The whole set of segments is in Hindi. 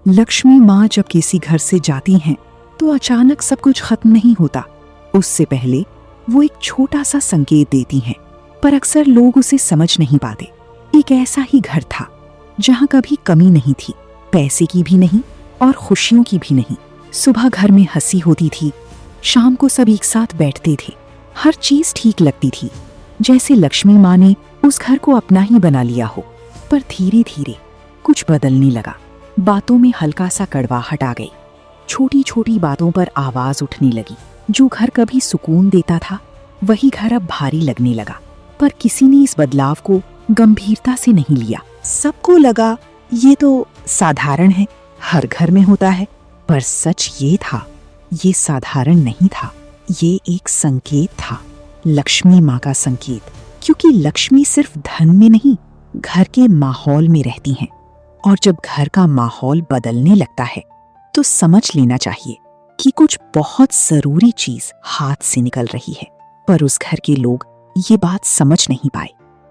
लक्ष्मी माँ जब किसी घर से जाती हैं तो अचानक सब कुछ खत्म नहीं होता। उससे पहले वो एक छोटा सा संकेत देती हैं, पर अक्सर लोग उसे समझ नहीं पाते। एक ऐसा ही घर था जहाँ कभी कमी नहीं थी, पैसे की भी नहीं और खुशियों की भी नहीं। सुबह घर में हंसी होती थी, शाम को सब एक साथ बैठते थे, हर चीज ठीक लगती थी, जैसे लक्ष्मी माँ ने उस घर को अपना ही बना लिया हो। पर धीरे धीरे कुछ बदलने लगा। बातों में हल्का सा कड़वाहट आ गई, छोटी छोटी बातों पर आवाज उठने लगी। जो घर कभी सुकून देता था वही घर अब भारी लगने लगा। पर किसी ने इस बदलाव को गंभीरता से नहीं लिया। सबको लगा ये तो साधारण है, हर घर में होता है। पर सच ये था, ये साधारण नहीं था, ये एक संकेत था, लक्ष्मी माँ का संकेत। क्योंकि लक्ष्मी सिर्फ धन में नहीं, घर के माहौल में रहती हैं। और जब घर का माहौल बदलने लगता है तो समझ लेना चाहिए कि कुछ बहुत जरूरी चीज हाथ से निकल रही है। पर उस घर के लोग ये बात समझ नहीं पाए।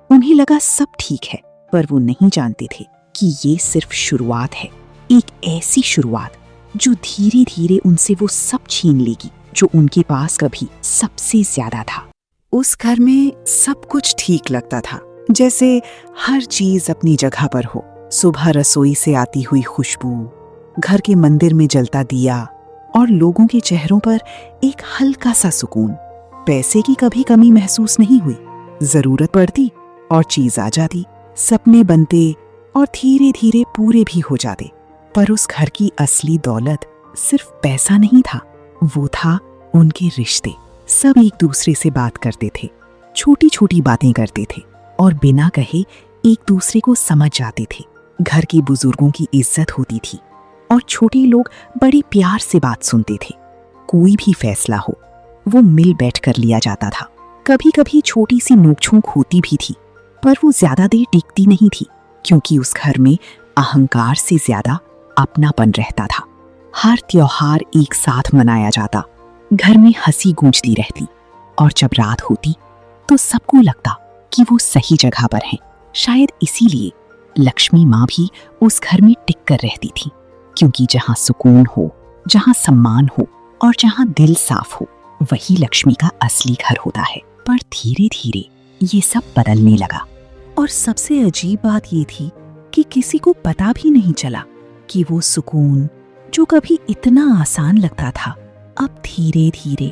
उन्हें लगा सब ठीक है, पर वो नहीं जानते थे कि ये सिर्फ शुरुआत है, एक ऐसी शुरुआत जो धीरे धीरे उनसे वो सब छीन लेगी जो उनके पास कभी सबसे ज्यादा था। उस घर में सब कुछ ठीक लगता था, जैसे हर चीज अपनी जगह पर हो। सुबह रसोई से आती हुई खुशबू, घर के मंदिर में जलता दिया और लोगों के चेहरों पर एक हल्का सा सुकून। पैसे की कभी कमी महसूस नहीं हुई। जरूरत पड़ती और चीज आ जाती, सपने बनते और धीरे धीरे पूरे भी हो जाते। पर उस घर की असली दौलत सिर्फ पैसा नहीं था, वो था उनके रिश्ते। सब एक दूसरे से बात करते थे, छोटी छोटी बातें करते थे और बिना कहे एक दूसरे को समझ जाते थे। घर के बुजुर्गों की इज्जत होती थी और छोटे लोग बड़े प्यार से बात सुनते थे। कोई भी फैसला हो वो मिल बैठ कर लिया जाता था। कभी कभी छोटी सी नोकझोंक होती भी थी, पर वो ज्यादा देर टिकती नहीं थी, क्योंकि उस घर में अहंकार से ज्यादा अपनापन रहता था। हर त्योहार एक साथ मनाया जाता, घर में हंसी गूंजती रहती और जब रात होती तो सबको लगता कि वो सही जगह पर हैं। शायद इसीलिए लक्ष्मी माँ भी उस घर में टिक कर रहती थी, क्योंकि जहाँ सुकून हो, जहाँ सम्मान हो और जहाँ दिल साफ हो, वही लक्ष्मी का असली घर होता है। पर धीरे धीरे ये सब बदलने लगा और सबसे अजीब बात ये थी कि किसी को पता भी नहीं चला कि वो सुकून जो कभी इतना आसान लगता था अब धीरे धीरे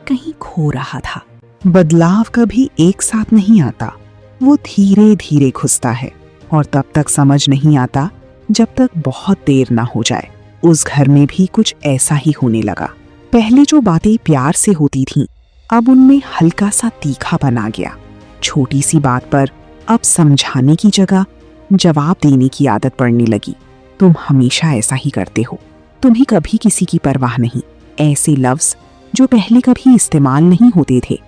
कहीं खो रहा था। बदलाव कभी एक साथ नहीं आता, वो धीरे धीरे घुसता है और तब तक समझ नहीं आता जब तक बहुत देर ना हो जाए। उस घर में भी कुछ ऐसा ही होने लगा। पहले जो बातें प्यार से होती थीं, अब उनमें हल्का सा तीखापन आ गया। छोटी सी बात पर अब समझाने की जगह जवाब देने की आदत पड़ने लगी। तुम हमेशा ऐसा ही करते हो, तुम्हें कभी किसी की परवाह नहीं। ऐसे लफ्ज जो पहले कभी इस्तेमाल नहीं होते थे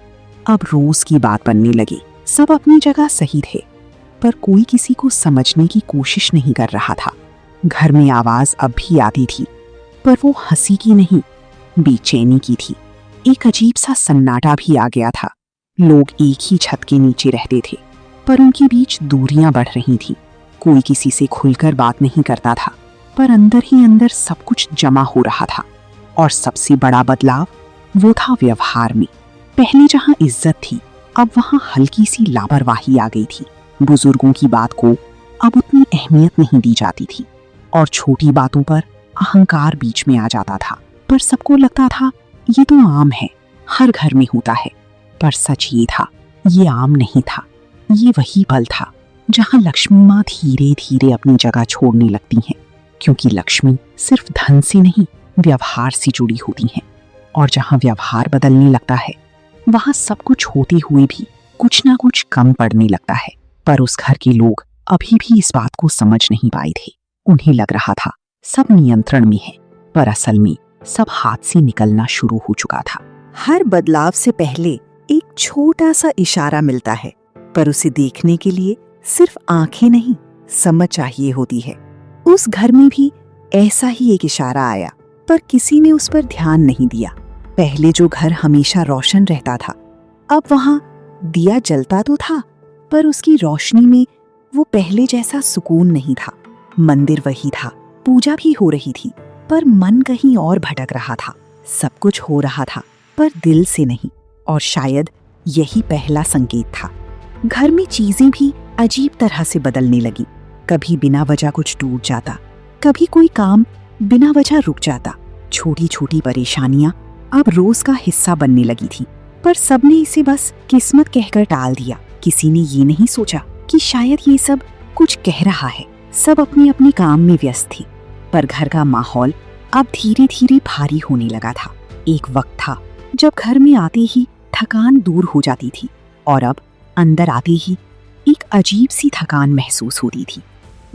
अब रोज की बात बनने लगी। सब अपनी जगह सही थे, पर कोई किसी को समझने की कोशिश नहीं कर रहा था। घर में आवाज अब भी आती थी, पर वो हंसी की नहीं, बेचैनी की थी। एक अजीब सा सन्नाटा भी आ गया था। लोग एक ही छत के नीचे रहते थे, पर उनके बीच दूरियां बढ़ रही थीं। कोई किसी से खुलकर बात नहीं करता था, पर अंदर ही अंदर सब कुछ जमा हो रहा था। और सबसे बड़ा बदलाव वो था व्यवहार में। पहले जहां इज्जत थी, अब वहां हल्की सी लापरवाही आ गई थी। बुजुर्गों की बात को अब उतनी अहमियत नहीं दी जाती थी और छोटी बातों पर अहंकार बीच में आ जाता था। पर सबको लगता था ये तो आम है, हर घर में होता है। पर सच ये था, ये आम नहीं था। ये वही पल था जहां लक्ष्मी माँ धीरे धीरे अपनी जगह छोड़ने लगती हैं, क्योंकि लक्ष्मी सिर्फ धन से नहीं, व्यवहार से जुड़ी होती हैं। और जहां व्यवहार बदलने लगता है, वहां सब कुछ होते हुए भी कुछ ना कुछ कम पड़ने लगता है। पर उस घर के लोग अभी भी इस बात को समझ नहीं पाए थे। उन्हें लग रहा था सब नियंत्रण में है, पर असल में सब हाथ से निकलना शुरू हो चुका था। हर बदलाव से पहले एक छोटा सा इशारा मिलता है, पर उसे देखने के लिए सिर्फ आंखें नहीं, समझ चाहिए होती है। उस घर में भी ऐसा ही एक इशारा आया, पर किसी ने उस पर ध्यान नहीं दिया। पहले जो घर हमेशा रोशन रहता था, अब वहां दिया जलता तो था, पर उसकी रोशनी में वो पहले जैसा सुकून नहीं था। मंदिर वही था, पूजा भी हो रही थी, पर मन कहीं और भटक रहा था। सब कुछ हो रहा था, पर दिल से नहीं। और शायद यही पहला संकेत था। घर में चीजें भी अजीब तरह से बदलने लगी। कभी बिना वजह कुछ टूट जाता, कभी कोई काम बिना वजह रुक जाता। छोटी छोटी परेशानियां अब रोज का हिस्सा बनने लगी थी, पर सबने इसे बस किस्मत कहकर टाल दिया। किसी ने ये नहीं सोचा कि शायद ये सब कुछ कह रहा है। सब अपने अपने काम में व्यस्त थी, पर घर का माहौल अब धीरे धीरे भारी होने लगा था। एक वक्त था जब घर में आते ही थकान दूर हो जाती थी, और अब अंदर आते ही एक अजीब सी थकान महसूस होती थी,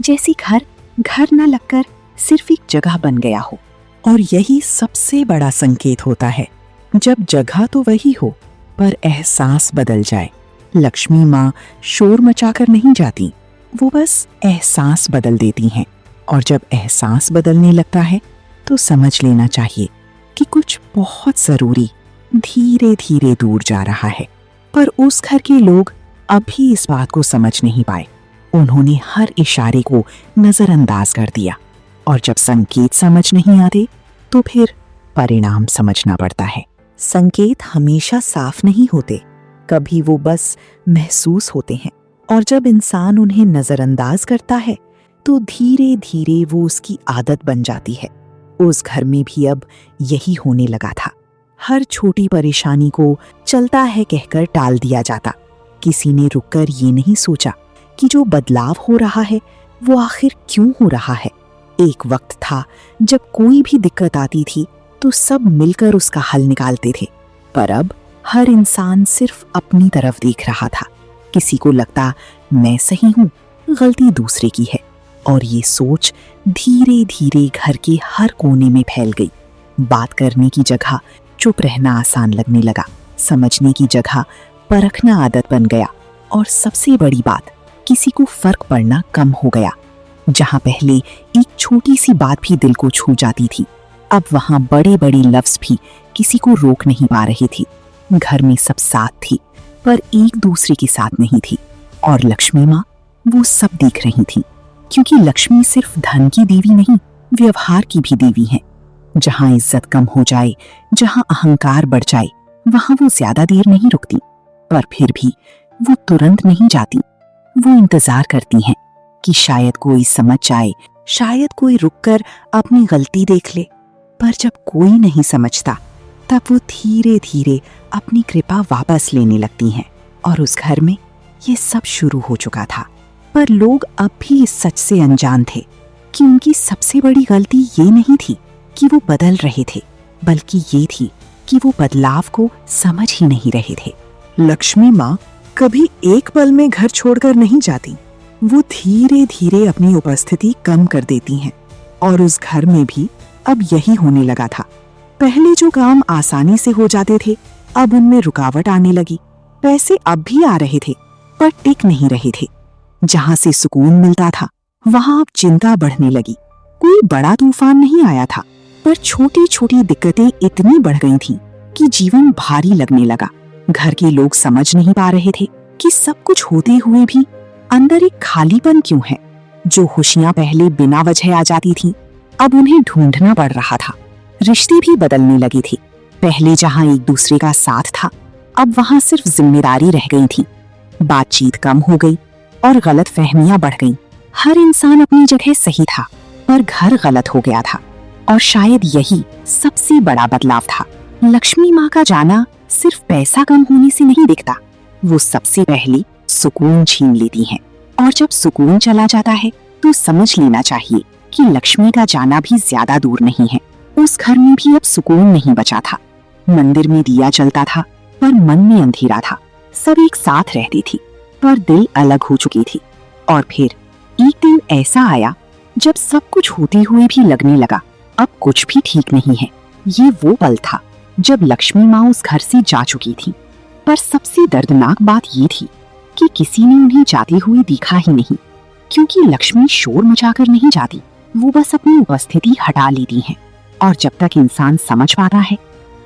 जैसे घर घर न लगकर सिर्फ एक जगह बन गया हो। और यही सबसे बड़ा संकेत होता है, जब जगह तो वही हो पर एहसास बदल जाए। लक्ष्मी माँ शोर मचाकर नहीं जाती, वो बस एहसास बदल देती हैं। और जब एहसास बदलने लगता है तो समझ लेना चाहिए कि कुछ बहुत जरूरी धीरे धीरे दूर जा रहा है। पर उस घर के लोग अभी इस बात को समझ नहीं पाए। उन्होंने हर इशारे को नजरअंदाज कर दिया, और जब संकेत समझ नहीं आते तो फिर परिणाम समझना पड़ता है। संकेत हमेशा साफ नहीं होते, कभी वो बस महसूस होते हैं, और जब इंसान उन्हें नजरअंदाज करता है तो धीरे धीरे वो उसकी आदत बन जाती है। उस घर में भी अब यही होने लगा था। हर छोटी परेशानी को चलता है कहकर टाल दिया जाता। किसी ने रुककर ये नहीं सोचा कि जो बदलाव हो रहा है वो आखिर क्यों हो रहा है। एक वक्त था जब कोई भी दिक्कत आती थी तो सब मिलकर उसका हल निकालते थे, पर अब हर इंसान सिर्फ अपनी तरफ देख रहा था। किसी को लगता मैं सही हूँ, गलती दूसरे की है, और ये सोच धीरे धीरे घर के हर कोने में फैल गई। बात करने की जगह चुप रहना आसान लगने लगा, समझने की जगह परखना आदत बन गया, और सबसे बड़ी बात, किसी को फर्क पड़ना कम हो गया। जहां पहले एक छोटी सी बात भी दिल को छू जाती थी, अब वहां बड़े बड़े लफ्ज भी किसी को रोक नहीं पा रहे थे। घर में सब साथ थी, पर एक दूसरे के साथ नहीं थी। और लक्ष्मी माँ वो सब देख रही थी, क्योंकि लक्ष्मी सिर्फ धन की देवी नहीं, व्यवहार की भी देवी है। जहां इज्जत कम हो जाए, जहां अहंकार बढ़ जाए, वहां वो ज्यादा देर नहीं रुकती। पर फिर भी वो तुरंत नहीं जाती। वो इंतजार करती हैं कि शायद कोई समझ जाए, शायद कोई रुककर अपनी गलती देख ले। पर जब कोई नहीं समझता, तब वो धीरे धीरे अपनी कृपा वापस लेने लगती हैं। और उस घर में ये सब शुरू हो चुका था, पर लोग अब भी इस सच से अनजान थे कि उनकी सबसे बड़ी गलती ये नहीं थी कि वो बदल रहे थे, बल्कि ये थी कि वो बदलाव को समझ ही नहीं रहे थे। लक्ष्मी माँ कभी एक पल में घर छोड़कर नहीं जाती, वो धीरे धीरे अपनी उपस्थिति कम कर देती हैं। और उस घर में भी अब यही होने लगा था। पहले जो काम आसानी से हो जाते थे, अब उनमें रुकावट आने लगी। पैसे अब भी आ रहे थे, पर टिक नहीं रहे थे। जहां से सुकून मिलता था, वहां अब चिंता बढ़ने लगी। कोई बड़ा तूफान नहीं आया था, पर छोटी छोटी दिक्कतें इतनी बढ़ गई थीं कि जीवन भारी लगने लगा। घर के लोग समझ नहीं पा रहे थे कि सब कुछ होते हुए भी अंदर एक खालीपन क्यों है। जो खुशियां पहले बिना वजह आ जाती थीं, अब उन्हें ढूंढना पड़ रहा था। रिश्ते भी बदलने लगे थे। पहले जहां एक दूसरे का साथ था, अब वहां सिर्फ जिम्मेदारी रह गई थी। बातचीत कम हो गई और गलत फहमियां बढ़ गईं। हर इंसान अपनी जगह सही था, पर घर गलत हो गया था। और शायद यही सबसे बड़ा बदलाव था। लक्ष्मी माँ का जाना सिर्फ पैसा कम होने से नहीं दिखता, वो सबसे पहले सुकून छीन लेती हैं। और जब सुकून चला जाता है तो समझ लेना चाहिए कि लक्ष्मी का जाना भी ज्यादा दूर नहीं है। उस घर में भी अब सुकून नहीं बचा था। मंदिर में दिया जलता था, पर मन में अंधेरा था। सब एक साथ रहती थी, पर दिल अलग हो चुकी थी। और फिर एक दिन ऐसा आया जब सब कुछ होते हुए भी लगने लगा अब कुछ भी ठीक नहीं है। ये वो पल था जब लक्ष्मी माँ उस घर से जा चुकी थी। पर सबसे दर्दनाक बात ये थी कि किसी ने उन्हें जाते हुए देखा ही नहीं, क्योंकि लक्ष्मी शोर मचाकर नहीं जाती, वो बस अपनी उपस्थिति हटा लेती हैं। और जब तक इंसान समझ पाता है,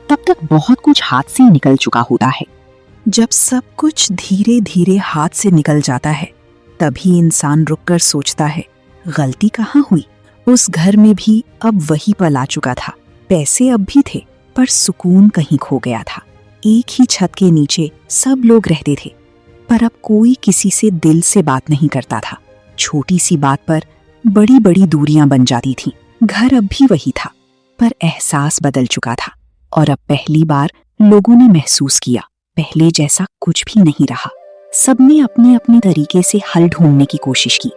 तब तक बहुत कुछ हाथ से निकल चुका होता है। जब सब कुछ धीरे धीरे हाथ से निकल जाता है, तभी इंसान रुककर सोचता है, गलती कहाँ हुई? उस घर में भी अब वही पल आ चुका था। पैसे अब भी थे, पर सुकून कहीं खो गया था। एक ही छत के नीचे सब लोग रहते थे, पर अब कोई किसी से दिल से बात नहीं करता था। छोटी सी बात पर बड़ी बड़ी दूरियां बन जाती थीं। घर अब भी वही था, पर एहसास बदल चुका था। और अब पहली बार लोगों ने महसूस किया, पहले जैसा कुछ भी नहीं रहा। सबने अपने अपने तरीके से हल ढूंढने की कोशिश की।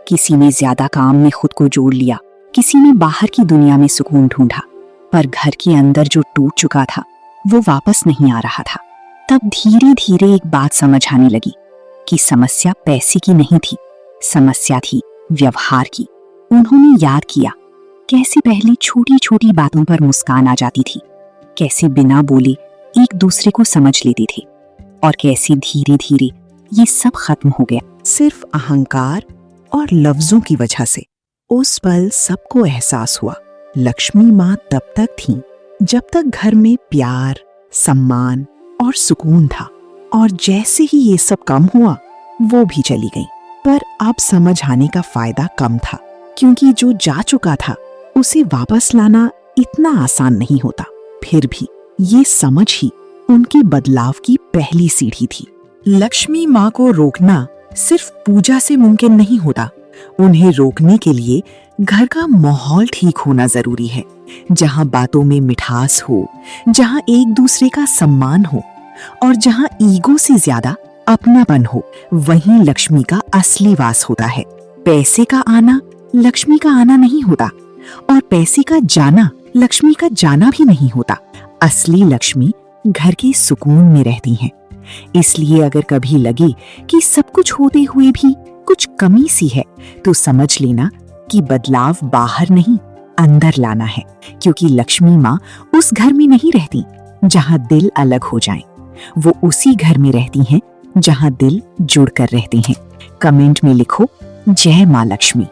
किसी ने ज्यादा काम में खुद को जोड़ लिया, किसी ने बाहर की दुनिया में सुकून ढूंढा, पर घर के अंदर जो टूट चुका था वो वापस नहीं आ रहा था। तब धीरे धीरे एक बात समझ आने लगी कि समस्या पैसे की नहीं थी, समस्या थी व्यवहार की। उन्होंने याद किया कैसे पहले छोटी छोटी बातों पर मुस्कान आ जाती थी, कैसे बिना बोले एक दूसरे को समझ लेते थे, और कैसे धीरे धीरे ये सब खत्म हो गया, सिर्फ अहंकार और लफ्जों की वजह से। उस पल सबको एहसास हुआ, लक्ष्मी माँ तब तक थीं जब तक घर में प्यार, सम्मान और सुकून था, और जैसे ही ये सब कम हुआ वो भी चली गई। पर अब समझ आने का फायदा कम था, क्योंकि जो जा चुका था उसे वापस लाना इतना आसान नहीं होता। फिर भी ये समझ ही उनके बदलाव की पहली सीढ़ी थी। लक्ष्मी माँ को रोकना सिर्फ पूजा से मुमकिन नहीं होता। उन्हें रोकने के लिए घर का माहौल ठीक होना जरूरी है, जहाँ बातों में मिठास हो, जहाँ एक दूसरे का सम्मान हो, और जहाँ ईगो से ज्यादा अपनापन हो। वहीं लक्ष्मी का असली वास होता है। पैसे का आना लक्ष्मी का आना नहीं होता, और पैसे का जाना लक्ष्मी का जाना भी नहीं होता। असली लक्ष्मी घर के सुकून में रहती हैं। इसलिए अगर कभी लगे कि सब कुछ होते हुए भी कुछ कमी सी है, तो समझ लेना कि बदलाव बाहर नहीं, अंदर लाना है। क्योंकि लक्ष्मी माँ उस घर में नहीं रहती जहाँ दिल अलग हो जाएं, वो उसी घर में रहती हैं जहाँ दिल जुड़कर रहते हैं। कमेंट में लिखो, जय माँ लक्ष्मी।